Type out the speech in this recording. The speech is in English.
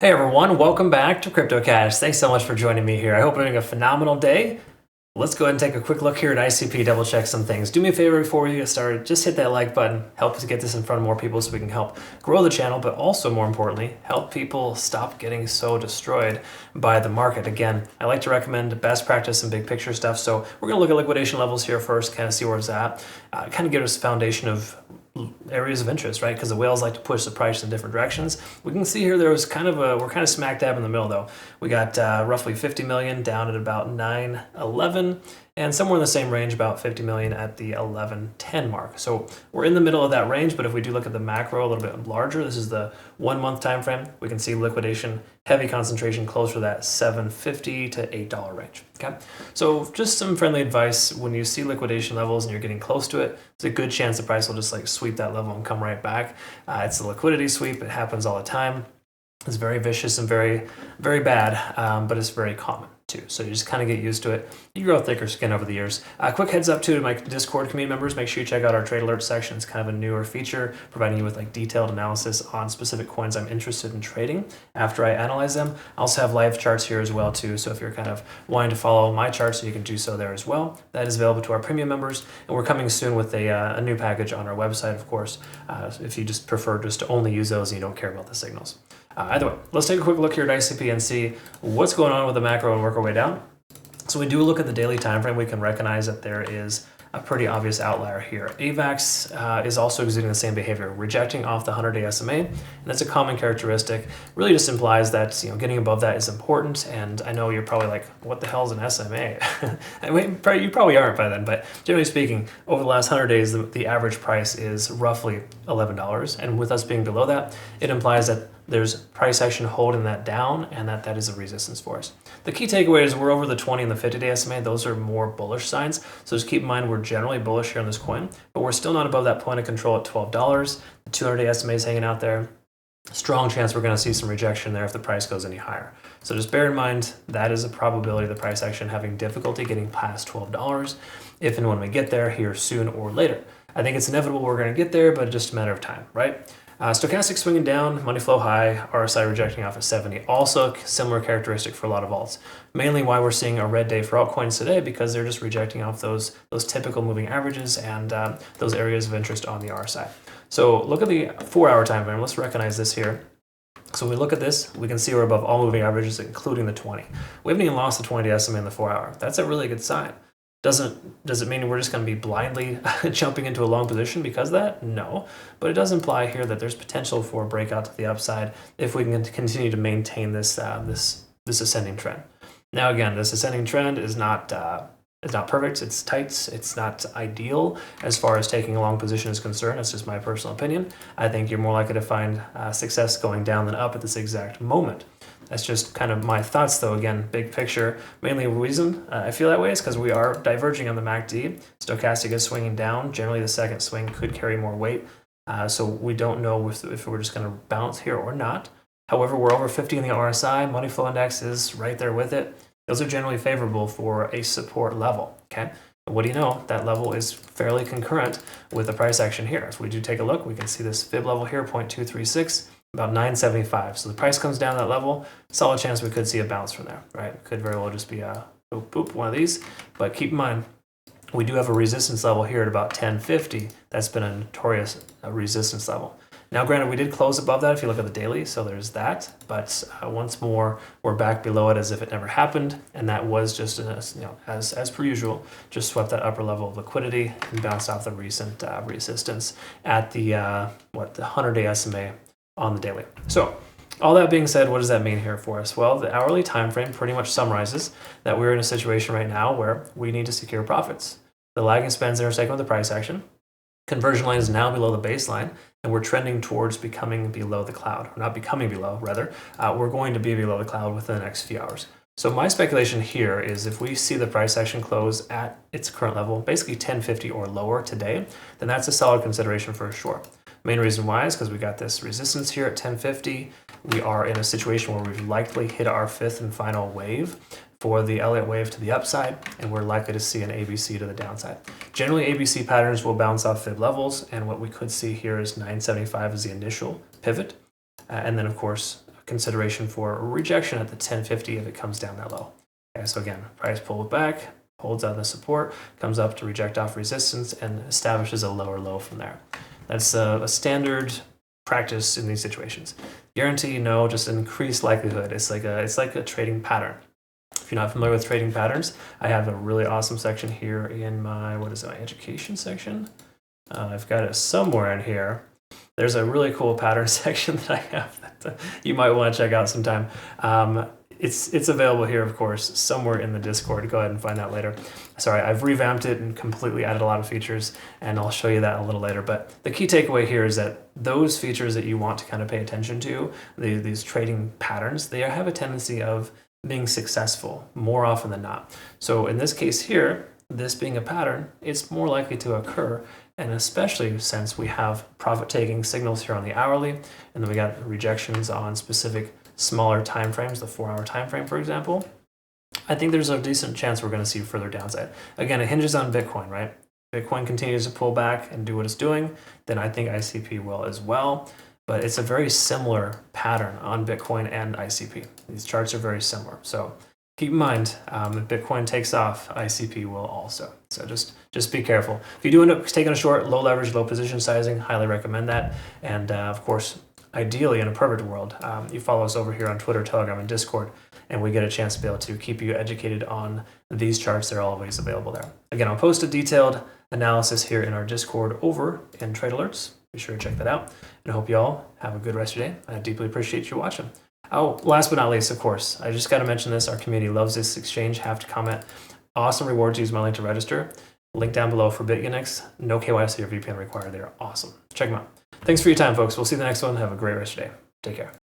Hey everyone, welcome back to CryptoCache. Thanks so much for joining me here. I hope you're having a phenomenal day. Let's go ahead and take a quick look here at ICP, double check some things. Do me a favor before we get started, just hit that like button, help us get this in front of more people so we can help grow the channel, but also more importantly, help people stop getting so destroyed by the market. Again, I like to recommend best practice and big picture stuff. So we're gonna look at liquidation levels here first, kind of see where it's at, kind of give us a foundation of areas of interest, right? Because the whales like to push the price in different directions. We can see here we're kind of smack dab in the middle though. We got roughly 50 million down at about 911 and somewhere in the same range, about 50 million at the 1110 mark. So we're in the middle of that range, but if we do look at the macro a little bit larger, this is the 1 month time frame, we can see liquidation, heavy concentration closer to that $7.50 to $8 range. Okay, so just some friendly advice: when you see liquidation levels and you're getting close to it, it's a good chance the price will just like sweep that level and come right back. It's a liquidity sweep. It happens all the time. It's very vicious and very, very bad, but it's very common too. So you just kind of get used to it. You grow thicker skin over the years. Quick heads up too to my Discord community members, make sure you check out our trade alert section. It's kind of a newer feature, providing you with like detailed analysis on specific coins I'm interested in trading after I analyze them. I also have live charts here as well too. So if you're kind of wanting to follow my charts, you can do so there as well. That is available to our premium members. And we're coming soon with a new package on our website, of course, if you just prefer just to only use those and you don't care about the signals. Either way, let's take a quick look here at ICP and see what's going on with the macro and work our way down. So we do look at the daily time frame, we can recognize that there is a pretty obvious outlier here. AVAX is also exhibiting the same behavior, rejecting off the 100-day SMA, and that's a common characteristic. Really just implies that getting above that is important. And I know you're probably like, what the hell is an SMA? I mean, you probably aren't by then, but generally speaking, over the last 100 days, the average price is roughly $11. And with us being below that, it implies that there's price action holding that down and that is a resistance for us. The key takeaway is we're over the 20 and the 50-day SMA. Those are more bullish signs. So just keep in mind we're generally bullish here on this coin, but we're still not above that point of control at $12. The 200-day SMA is hanging out there. Strong chance we're going to see some rejection there if the price goes any higher. So just bear in mind that is a probability of the price action having difficulty getting past $12 if and when we get there here soon or later. I think it's inevitable we're going to get there, but just a matter of time, right? Stochastic swinging down, money flow high, RSI rejecting off of 70. Also similar characteristic for a lot of alts. Mainly why we're seeing a red day for altcoins today, because they're just rejecting off those typical moving averages and those areas of interest on the RSI. So look at the 4-hour time frame. Let's recognize this here. So we look at this, we can see we're above all moving averages, including the 20. We haven't even lost the 20 SMA in the 4-hour. That's a really good sign. Does it mean we're just going to be blindly jumping into a long position because of that? No, but it does imply here that there's potential for a breakout to the upside if we can continue to maintain this this ascending trend. Now again, this ascending trend is not perfect. It's tight. It's not ideal as far as taking a long position is concerned. That's just my personal opinion. I think you're more likely to find success going down than up at this exact moment. That's just kind of my thoughts, though. Again, big picture. Mainly the reason I feel that way is because we are diverging on the MACD. Stochastic is swinging down. Generally, the second swing could carry more weight. So we don't know if we're just going to bounce here or not. However, we're over 50 in the RSI. Money flow index is right there with it. Those are generally favorable for a support level. Okay. What do you know? That level is fairly concurrent with the price action here. If we do take a look, we can see this fib level here, 0.236. About 975. So the price comes down that level, solid chance we could see a bounce from there, right? Could very well just be a boop, boop, one of these. But keep in mind, we do have a resistance level here at about 1050. That's been a notorious resistance level. Now, granted, we did close above that if you look at the daily, so there's that. But once more, we're back below it as if it never happened. And that was just, as per usual, just swept that upper level of liquidity and bounced off the recent resistance at the 100-day SMA on the daily. So all that being said, what does that mean here for us? Well, the hourly time frame pretty much summarizes that we're in a situation right now where we need to secure profits. The lagging spans intersect with the price action. Conversion line is now below the baseline, and we're trending towards becoming below the cloud. Or not becoming below, rather. We're going to be below the cloud within the next few hours. So my speculation here is if we see the price action close at its current level, basically 1050 or lower today, then that's a solid consideration for sure. Main reason why is because we got this resistance here at 1050. We are in a situation where we've likely hit our 5th and final wave for the Elliott wave to the upside, and we're likely to see an ABC to the downside. Generally, ABC patterns will bounce off fib levels, and what we could see here is 975 as the initial pivot, and then of course consideration for rejection at the 1050 if it comes down that low. Okay, so again, price pulled back, holds on the support, comes up to reject off resistance, and establishes a lower low from there. That's a standard practice in these situations. Guarantee no, just increased likelihood. It's like a trading pattern. If you're not familiar with trading patterns, I have a really awesome section here in my, my education section. I've got it somewhere in here. There's a really cool pattern section that I have that you might want to check out sometime. It's available here, of course, somewhere in the Discord. Go ahead and find that later. Sorry, I've revamped it and completely added a lot of features, and I'll show you that a little later. But the key takeaway here is that those features that you want to kind of pay attention to, these trading patterns, they have a tendency of being successful more often than not. So in this case here, this being a pattern, it's more likely to occur, and especially since we have profit-taking signals here on the hourly, and then we got rejections on specific smaller time frames, the 4-hour time frame, for example. I think there's a decent chance we're going to see further downside. Again, it hinges on Bitcoin, right? Bitcoin continues to pull back and do what it's doing, then I think ICP will as well. But it's a very similar pattern on Bitcoin and ICP. These charts are very similar. So keep in mind, if Bitcoin takes off, ICP will also. So just be careful. If you do end up taking a short, low leverage, low position sizing, highly recommend that. And of course, ideally in a perfect world, you follow us over here on Twitter, Telegram, and Discord, and we get a chance to be able to keep you educated on these charts. They're always available there. Again, I'll post a detailed analysis here in our Discord over in Trade Alerts. Be sure to check that out. And I hope you all have a good rest of your day. I deeply appreciate you watching. Oh, last but not least, of course, I just got to mention this. Our community loves this exchange. Have to comment. Awesome rewards. Use my link to register. Link down below for BitUnix. No KYC or VPN required. They're awesome. Check them out. Thanks for your time, folks. We'll see you in the next one. Have a great rest of your day. Take care.